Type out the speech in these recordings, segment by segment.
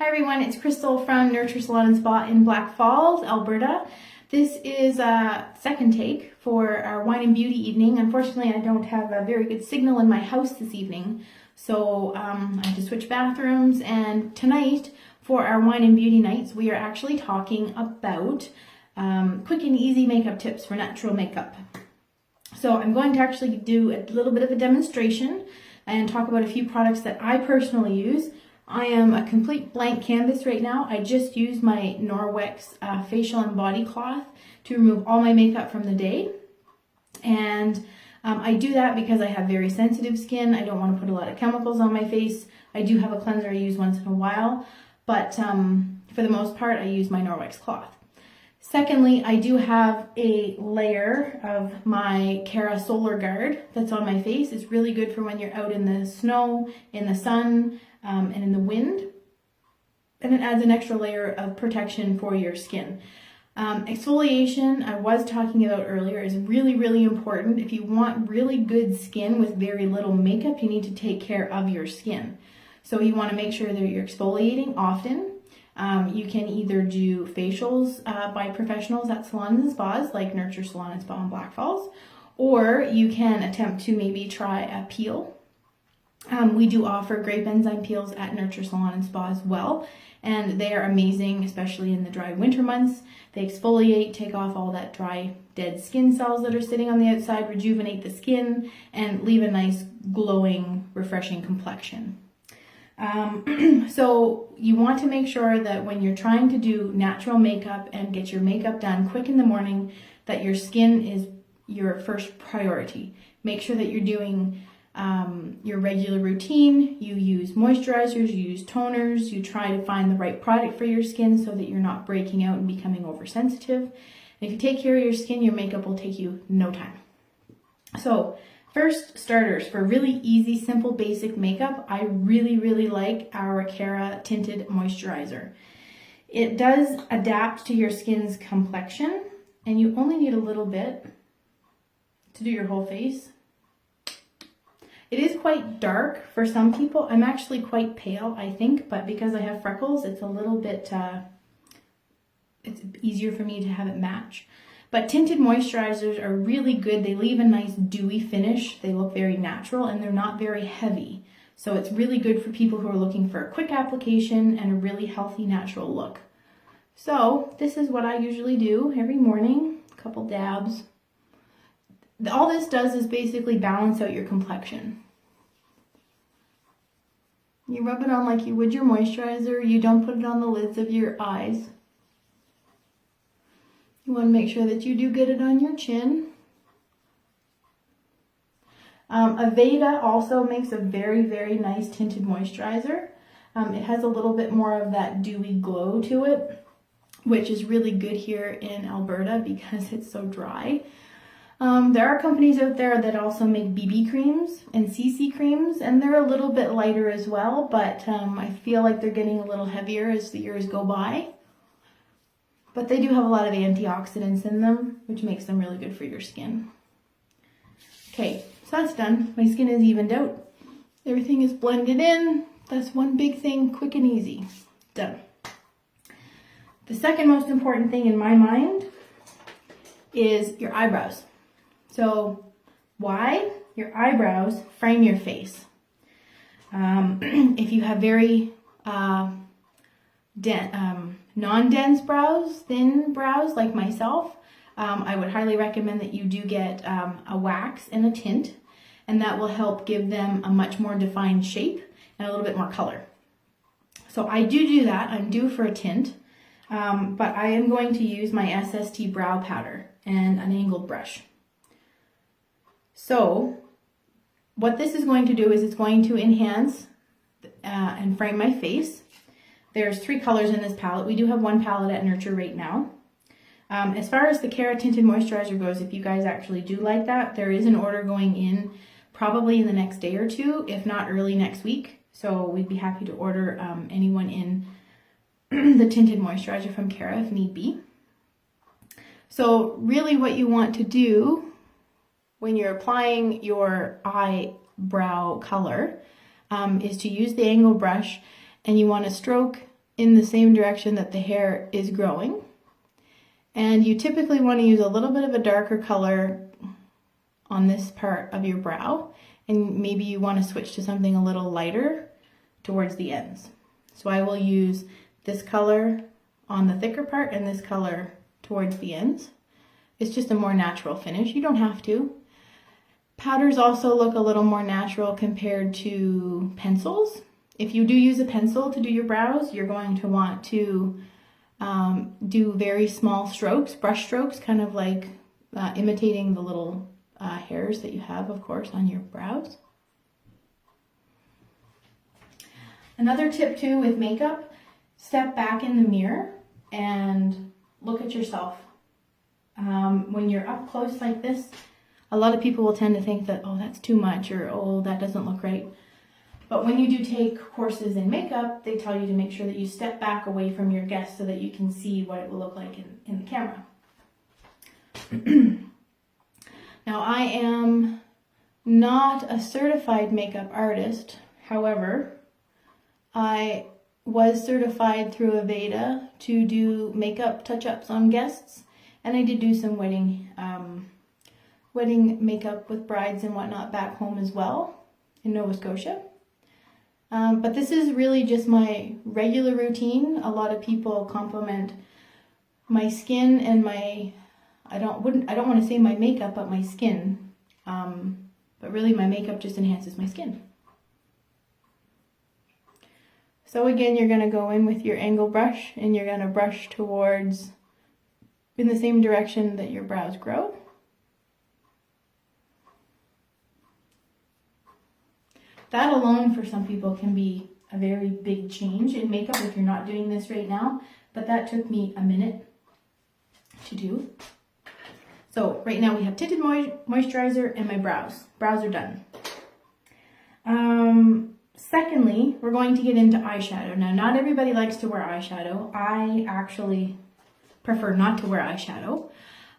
Hi everyone, it's Crystal from Nurture Salon Spa in Blackfalds, Alberta. This is a second take for our wine and beauty evening. Unfortunately, I don't have a very good signal in my house this evening, so I had to switch bathrooms. And tonight, for our wine and beauty nights, we are actually talking about quick and easy makeup tips for natural makeup. So I'm going to actually do a little bit of a demonstration and talk about a few products that I personally use. I am a complete blank canvas right now. I just used my Norwex facial and body cloth to remove all my makeup from the day. And I do that because I have very sensitive skin. I don't want to put a lot of chemicals on my face. I do have a cleanser I use once in a while, but for the most part, I use my Norwex cloth. Secondly, I do have a layer of my Cara Solar Guard that's on my face. It's really good for when you're out in the snow, in the sun, and in the wind. And it adds an extra layer of protection for your skin. Exfoliation, I was talking about earlier, is really, really important. If you want really good skin with very little makeup, you need to take care of your skin. So you want to make sure that you're exfoliating often. You can either do facials by professionals at salons and spas like Nurture Salon and Spa in Blackfalds, or you can attempt to maybe try a peel. We do offer grape enzyme peels at Nurture Salon and Spa as well, and they are amazing, especially in the dry winter months. They exfoliate, take off all that dry, dead skin cells that are sitting on the outside, rejuvenate the skin, and leave a nice, glowing, refreshing complexion. So you want to make sure that when you're trying to do natural makeup and get your makeup done quick in the morning, that your skin is your first priority. Make sure that you're doing your regular routine. You use moisturizers, you use toners, you try to find the right product for your skin so that you're not breaking out and becoming oversensitive. And if you take care of your skin, your makeup will take you no time. So first, starters for really easy, simple, basic makeup, I really, really like our Cara Tinted Moisturizer. It does adapt to your skin's complexion, and you only need a little bit to do your whole face. It is quite dark for some people. I'm actually quite pale, I think, but because I have freckles, it's a little bit, it's easier for me to have it match. But tinted moisturizers are really good. They leave a nice dewy finish. They look very natural and they're not very heavy. So it's really good for people who are looking for a quick application and a really healthy, natural look. So this is what I usually do every morning, a couple dabs. All this does is basically balance out your complexion. You rub it on like you would your moisturizer. You don't put it on the lids of your eyes. You want to make sure that you do get it on your chin. Aveda also makes a very, very nice tinted moisturizer. It has a little bit more of that dewy glow to it, which is really good here in Alberta because it's so dry. There are companies out there that also make BB creams and CC creams, and they're a little bit lighter as well, but I feel like they're getting a little heavier as the years go by. But they do have a lot of antioxidants in them, which makes them really good for your skin. Okay, so that's done. My skin is evened out. Everything is blended in. That's one big thing, quick and easy. Done. The second most important thing in my mind is your eyebrows. So why? Your eyebrows frame your face. If you have very non-dense brows, thin brows like myself, I would highly recommend that you do get a wax and a tint, and that will help give them a much more defined shape and a little bit more color. So I do that. I'm due for a tint, but I am going to use my SST brow powder and an angled brush. So what this is going to do is it's going to enhance and frame my face. There's 3 colors in this palette. We do have one palette at Nurture right now. As far as the Cara Tinted Moisturizer goes, if you guys actually do like that, there is an order going in probably in the next day or two, if not early next week. So we'd be happy to order anyone in the Tinted Moisturizer from Cara if need be. So really what you want to do when you're applying your eyebrow color is to use the angle brush, and you want to stroke in the same direction that the hair is growing. And you typically want to use a little bit of a darker color on this part of your brow, and maybe you want to switch to something a little lighter towards the ends. So I will use this color on the thicker part and this color towards the ends. It's just a more natural finish. You don't have to. Powders also look a little more natural compared to pencils. If you do use a pencil to do your brows, you're going to want to do very small strokes, brush strokes, kind of like imitating the little hairs that you have, of course, on your brows. Another tip too with makeup, step back in the mirror and look at yourself. When you're up close like this, a lot of people will tend to think that, oh, that's too much, or oh, that doesn't look right. But when you do take courses in makeup, they tell you to make sure that you step back away from your guest so that you can see what it will look like in the camera. Now, I am not a certified makeup artist. Wehover, I was certified through Aveda to do makeup touch-ups on guests, and I did do some wedding makeup with brides and whatnot back home as well in Nova Scotia. But this is really just my regular routine. A lot of people compliment my skin and my, I don't want to say my makeup, but my skin. But really my makeup just enhances my skin. So again, you're going to go in with your angle brush and you're going to brush towards in the same direction that your brows grow. That alone for some people can be a very big change in makeup if you're not doing this right now, but that took me a minute to do. So right now we have tinted moisturizer and my brows. Brows are done. Secondly, we're going to get into eyeshadow. Now, not everybody likes to wear eyeshadow. I actually prefer not to wear eyeshadow.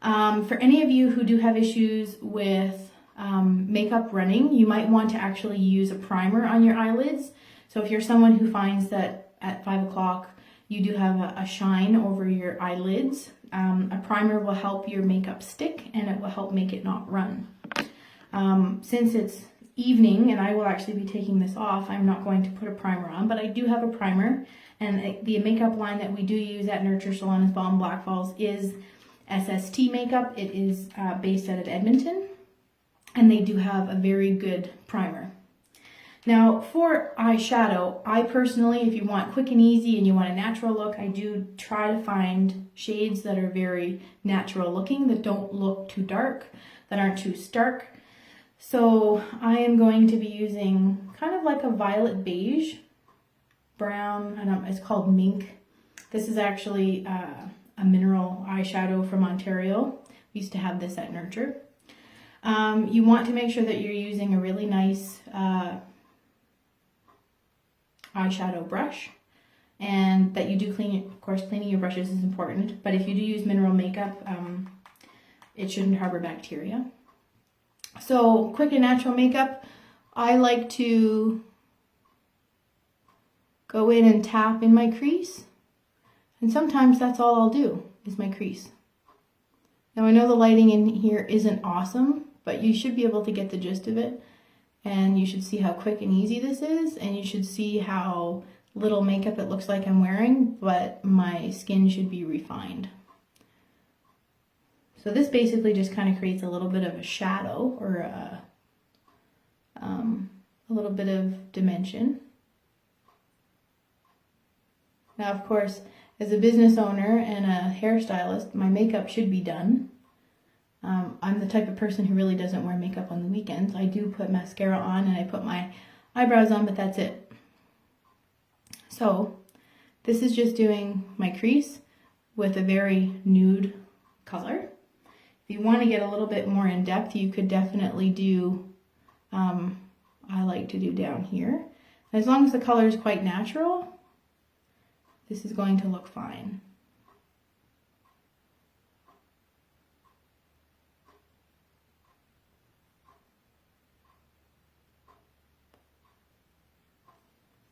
For any of you who do have issues with makeup running, you might want to actually use a primer on your eyelids. So if you're someone who finds that at 5 o'clock you do have a shine over your eyelids, a primer will help your makeup stick and it will help make it not run. Since it's evening and I will actually be taking this off, I'm not going to put a primer on, but I do have a primer, and the makeup line that we do use at Nurture Salon Spa Blackfalds is SST makeup. It is based out of Edmonton, and they do have a very good primer. Now for eyeshadow, I personally, if you want quick and easy and you want a natural look, I do try to find shades that are very natural looking, that don't look too dark, that aren't too stark. So I am going to be using kind of like a violet beige brown, I don't know, it's called Mink. This is actually a mineral eyeshadow from Ontario. We used to have this at Nurture. You want to make sure that you're using a really nice eyeshadow brush, and that you do clean it. Of course, cleaning your brushes is important, but if you do use mineral makeup, it shouldn't harbor bacteria. So quick and natural makeup, I like to go in and tap in my crease, and sometimes that's all I'll do is my crease. Now I know the lighting in here isn't awesome, but you should be able to get the gist of it, and you should see how quick and easy this is, and you should see how little makeup it looks like I'm wearing, but my skin should be refined. So this basically just kind of creates a little bit of a shadow, or a little bit of dimension. Now, of course, as a business owner and a hairstylist, my makeup should be done. I'm the type of person who really doesn't wear makeup on the weekends. I do put mascara on and I put my eyebrows on, but that's it. So this is just doing my crease with a very nude color. If you want to get a little bit more in depth, you could definitely do, I like to do down here. As long as the color is quite natural, this is going to look fine.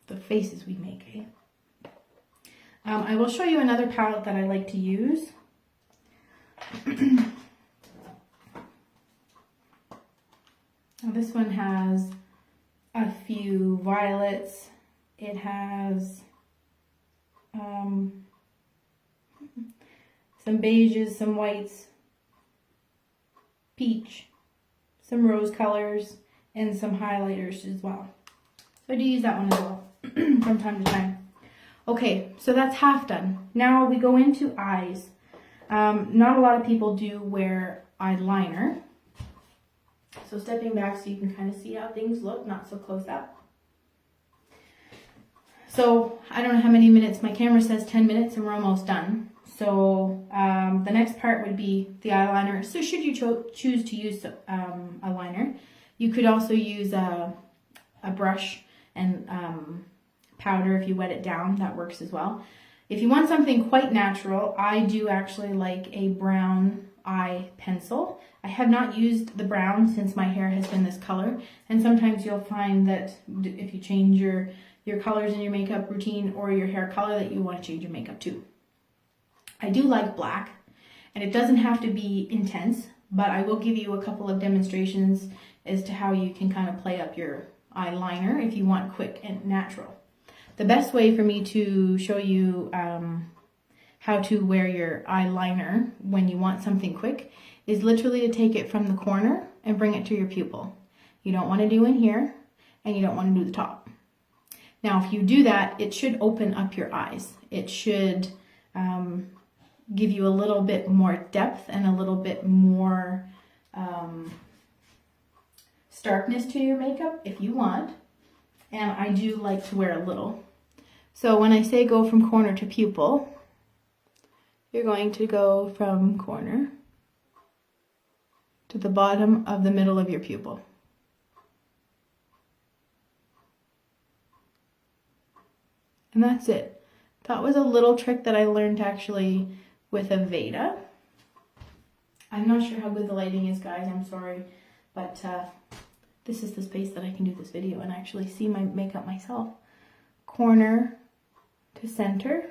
The faces we make, eh? I will show you another palette that I like to use. Now this one has a few violets. It has some beiges, some whites, peach, some rose colors, and some highlighters as well. So I do use that one as well from time to time. Okay, so that's half done. Now we go into eyes. Not a lot of people do wear eyeliner. So stepping back so you can kind of see how things look, not so close up. So I don't know how many minutes, my camera says 10 minutes and we're almost done. So the next part would be the eyeliner. So should you choose to use a liner, you could also use a brush and powder if you wet it down, that works as well. If you want something quite natural, I do actually like a brown eye pencil. I have not used the brown since my hair has been this color, and sometimes you'll find that if you change your colors in your makeup routine or your hair color that you want to change your makeup too. I do like black, and it doesn't have to be intense, but I will give you a couple of demonstrations as to how you can kind of play up your eyeliner if you want quick and natural. The best way for me to show you how to wear your eyeliner when you want something quick is literally to take it from the corner and bring it to your pupil. You don't want to do in here, and you don't want to do the top. Now, if you do that, it should open up your eyes. It should give you a little bit more depth and a little bit more starkness to your makeup if you want. And I do like to wear a little. So when I say go from corner to pupil, you're going to go from corner to the bottom of the middle of your pupil. And that's it. That was a little trick that I learned actually with a Veda. I'm not sure how good the lighting is, guys, I'm sorry, but this is the space that I can do this video and actually see my makeup myself. Corner to center,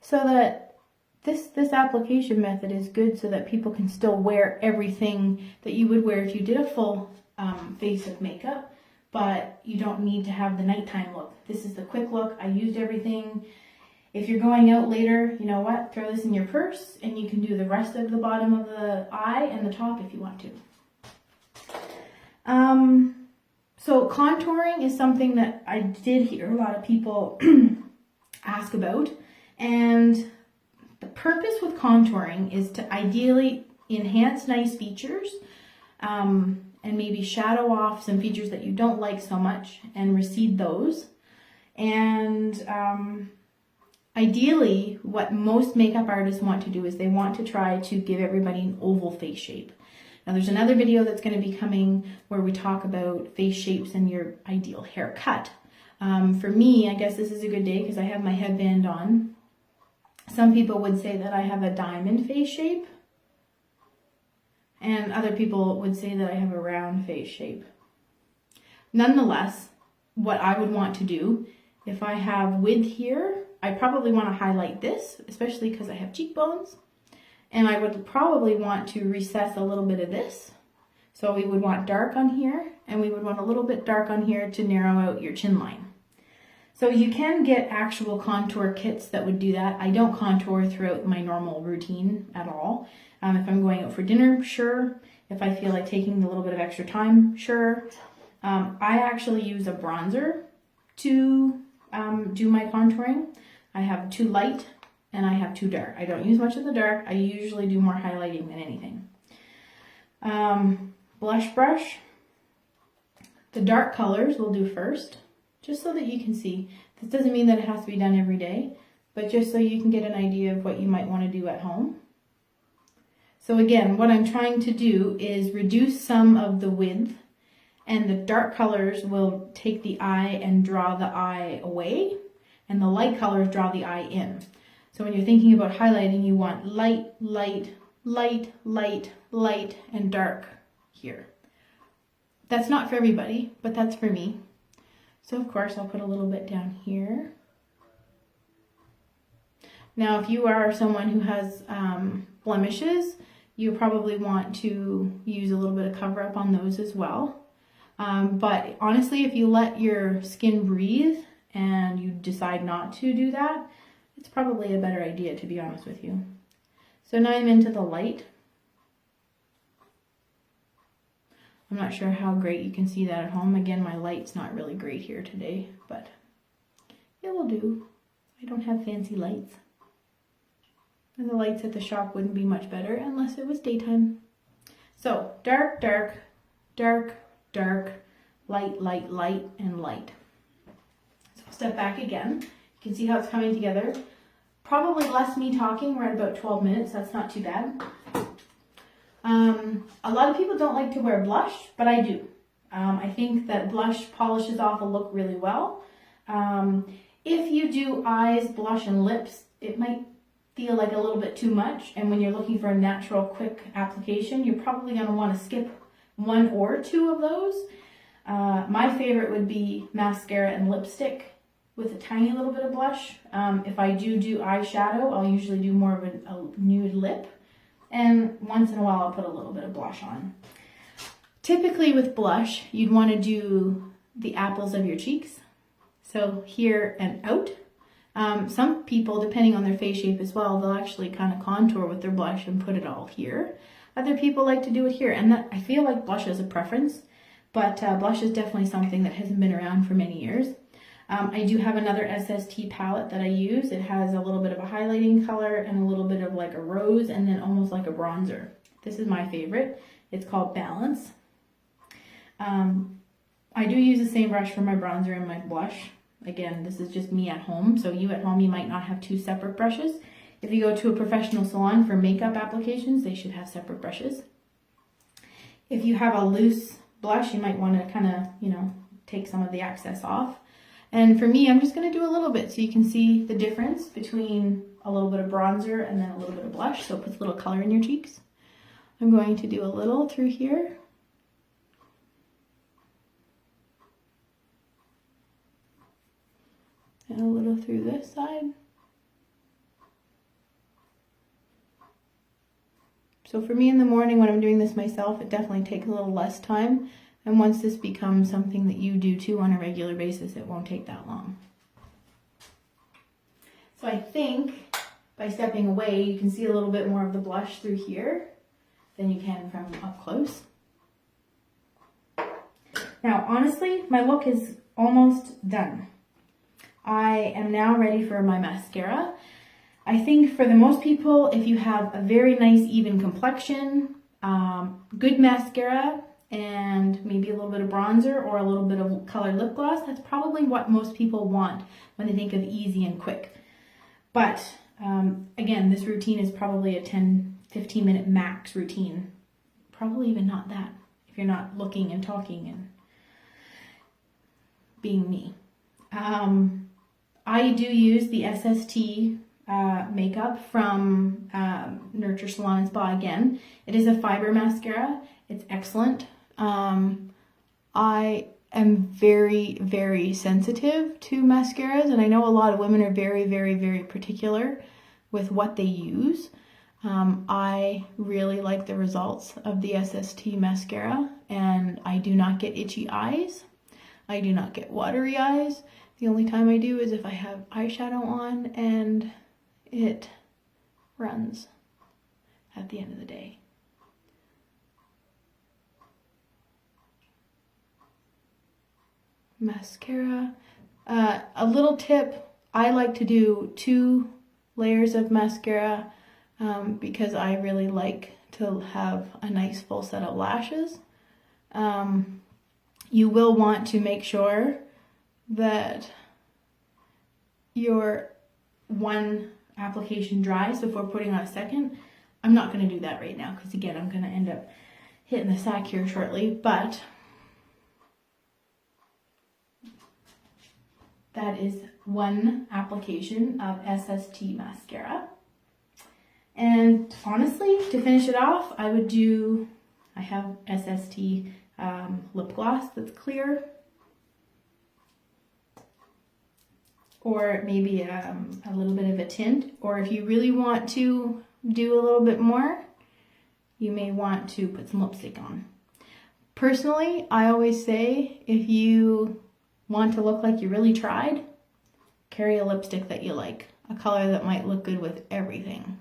so that this application method is good so that people can still wear everything that you would wear if you did a full face of makeup, but you don't need to have the nighttime look. This is the quick look. I used everything. If you're going out later, you know what? Throw this in your purse and you can do the rest of the bottom of the eye and the top if you want to. So contouring is something that I did hear a lot of people ask about, and the purpose with contouring is to ideally enhance nice features and maybe shadow off some features that you don't like so much and recede those. And ideally, what most makeup artists want to do is they want to try to give everybody an oval face shape. Now there's another video that's going to be coming where we talk about face shapes and your ideal haircut. For me, I guess this is a good day because I have my headband on. Some people would say that I have a diamond face shape, and other people would say that I have a round face shape. Nonetheless, what I would want to do, if I have width here, I probably want to highlight this, especially because I have cheekbones. And I would probably want to recess a little bit of this. So we would want dark on here, and we would want a little bit dark on here to narrow out your chin line. So you can get actual contour kits that would do that. I don't contour throughout my normal routine at all. If I'm going out for dinner, sure. If I feel like taking a little bit of extra time, sure. I actually use a bronzer to do my contouring. I have too light and I have too dark. I don't use much of the dark. I usually do more highlighting than anything. Blush brush. The dark colors we'll do first, just so that you can see. This doesn't mean that it has to be done every day, but just so you can get an idea of what you might want to do at home. So again, what I'm trying to do is reduce some of the width, and the dark colors will take the eye and draw the eye away, and the light colors draw the eye in. So when you're thinking about highlighting, you want light, light, light, light, light, and dark here. That's not for everybody, but that's for me. So of course I'll put a little bit down here. Now, if you are someone who has blemishes, you probably want to use a little bit of cover up on those as well. But honestly, if you let your skin breathe and you decide not to do that, it's probably a better idea, to be honest with you. So now I'm into the light. I'm not sure how great you can see that at home. Again, my light's not really great here today, but it will do. I don't have fancy lights. And the lights at the shop wouldn't be much better unless it was daytime. So dark, dark, dark, dark, light, light, light, and light. So step back again. You can see how it's coming together. Probably less me talking. We're at about 12 minutes. That's not too bad. A lot of people don't like to wear blush, but I do. I think that blush polishes off a look really well. If you do eyes, blush, and lips, it might feel like a little bit too much. And when you're looking for a natural, quick application, you're probably going to want to skip one or two of those. My favorite would be mascara and lipstick with a tiny little bit of blush. If I do eyeshadow, I'll usually do more of a nude lip. And once in a while, I'll put a little bit of blush on. Typically with blush, you'd want to do the apples of your cheeks. So here and out. Some people, depending on their face shape as well, they'll actually kind of contour with their blush and put it all here. Other people like to do it here. And that, I feel like blush is a preference, but blush is definitely something that hasn't been around for many years. I do have another SST palette that I use. It has a little bit of a highlighting color and a little bit of like a rose and then almost like a bronzer. This is my favorite. It's called Balance. I do use the same brush for my bronzer and my blush. Again, this is just me at home. So you at home, you might not have two separate brushes. If you go to a professional salon for makeup applications, they should have separate brushes. If you have a loose blush, you might want to kind of, take some of the excess off. And for me, I'm just going to do a little bit so you can see the difference between a little bit of bronzer and then a little bit of blush. So it puts a little color in your cheeks. I'm going to do a little through here. And a little through this side. So for me in the morning when I'm doing this myself, it definitely takes a little less time. And once this becomes something that you do too on a regular basis, it won't take that long. So I think by stepping away, you can see a little bit more of the blush through here than you can from up close. Now, honestly, my look is almost done. I am now ready for my mascara. I think for the most people, if you have a very nice even complexion, good mascara, and maybe a little bit of bronzer or a little bit of colored lip gloss, that's probably what most people want when they think of easy and quick. But again, this routine is probably a 10-15 minute max routine. Probably even not that if you're not looking and talking and being me. I do use the SST makeup from Nurture Salon Spa again. It is a fiber mascara. It's excellent. I am very, very sensitive to mascaras, and I know a lot of women are very, very, very particular with what they use. I really like the results of the SST mascara, and I do not get itchy eyes. I do not get watery eyes. The only time I do is if I have eyeshadow on and it runs at the end of the day. Mascara. A little tip, I like to do 2 layers of mascara because I really like to have a nice full set of lashes. You will want to make sure that your one application dries before putting on a second. I'm not going to do that right now because again, I'm going to end up hitting the sack here shortly, but that is one application of SST mascara. And honestly, to finish it off, I have SST lip gloss that's clear. or maybe a little bit of a tint. Or if you really want to do a little bit more, you may want to put some lipstick on. Personally, I always say if you want to look like you really tried, carry a lipstick that you like, a color that might look good with everything.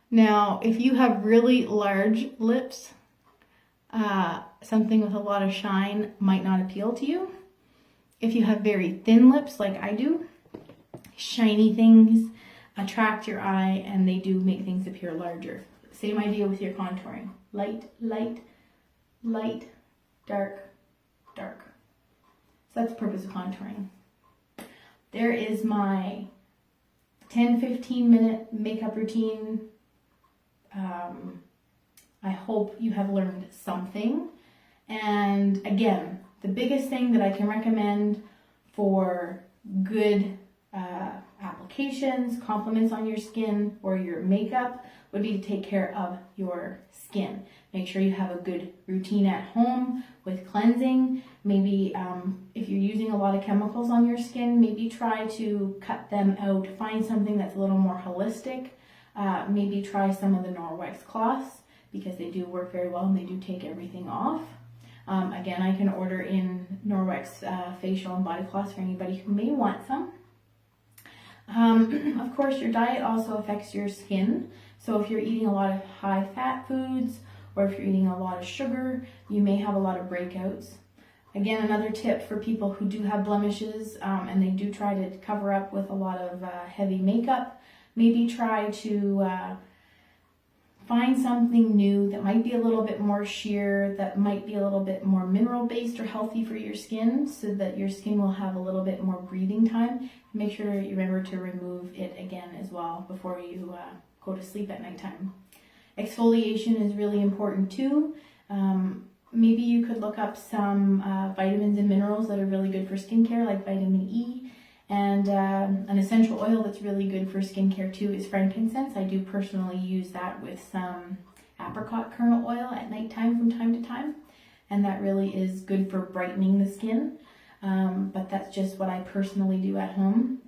Now, if you have really large lips, something with a lot of shine might not appeal to you. If you have very thin lips like I do, shiny things attract your eye and they do make things appear larger. Same idea with your contouring. Light, light, light, dark, dark. So that's the purpose of contouring. There is my 10-15 minute makeup routine. I hope you have learned something. And again, the biggest thing that I can recommend for good applications, compliments on your skin or your makeup would be to take care of your skin. Make sure you have a good routine at home with cleansing. Maybe if you're using a lot of chemicals on your skin, maybe try to cut them out. Find something that's a little more holistic. Maybe try some of the Norwex cloths because they do work very well and they do take everything off. Again, I can order in Norwex facial and body cloths for anybody who may want some. Of course, your diet also affects your skin. So if you're eating a lot of high fat foods or if you're eating a lot of sugar, you may have a lot of breakouts. Again, another tip for people who do have blemishes and they do try to cover up with a lot of heavy makeup, maybe try to find something new that might be a little bit more sheer, that might be a little bit more mineral based or healthy for your skin so that your skin will have a little bit more breathing time. Make sure you remember to remove it again as well before you go to sleep at nighttime. Exfoliation is really important too. Maybe you could look up some vitamins and minerals that are really good for skincare, like vitamin E. And an essential oil that's really good for skincare too is frankincense. I do personally use that with some apricot kernel oil at nighttime from time to time. And that really is good for brightening the skin. But that's just what I personally do at home.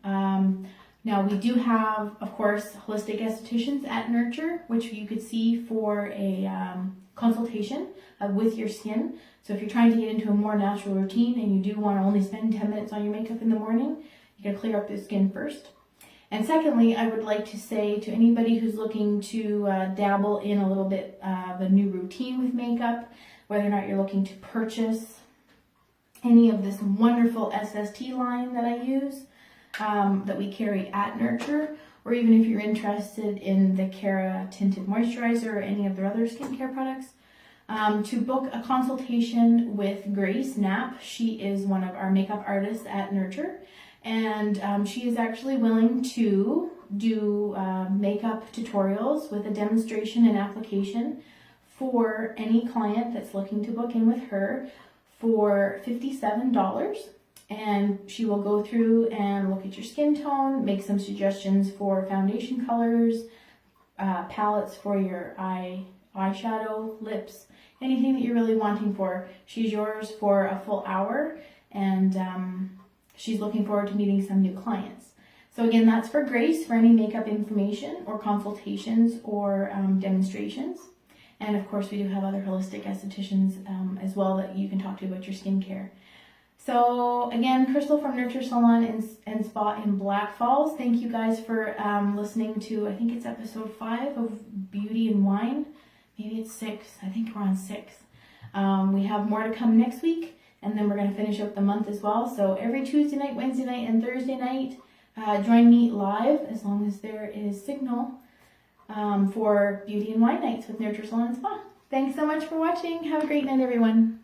Now we do have, of course, holistic estheticians at Nurture, which you could see for a consultation with your skin. So if you're trying to get into a more natural routine and you do want to only spend 10 minutes on your makeup in the morning, you gotta clear up the skin first. And secondly, I would like to say to anybody who's looking to dabble in a little bit of a new routine with makeup, whether or not you're looking to purchase any of this wonderful SST line that I use, that we carry at Nurture, or even if you're interested in the Cara Tinted Moisturizer or any of their other skincare products, to book a consultation with Grace Knapp. She is one of our makeup artists at Nurture. And she is actually willing to do makeup tutorials with a demonstration and application for any client that's looking to book in with her for $57. And she will go through and look at your skin tone, make some suggestions for foundation colors, palettes for your eyeshadow, lips, anything that you're really wanting for. She's yours for a full hour, and she's looking forward to meeting some new clients. So again, that's for Grace for any makeup information or consultations or demonstrations. And of course, we do have other holistic estheticians as well that you can talk to about your skincare. So again, Crystal from Nurture Salon and Spa in Blackfalds. Thank you guys for listening to, I think it's episode 5 of Beauty and Wine. Maybe it's 6. I think we're on 6. We have more to come next week. And then we're going to finish up the month as well. So every Tuesday night, Wednesday night, and Thursday night, join me live, as long as there is signal, for Beauty and Wine Nights with Nurture Salon and Spa. Thanks so much for watching. Have a great night, everyone.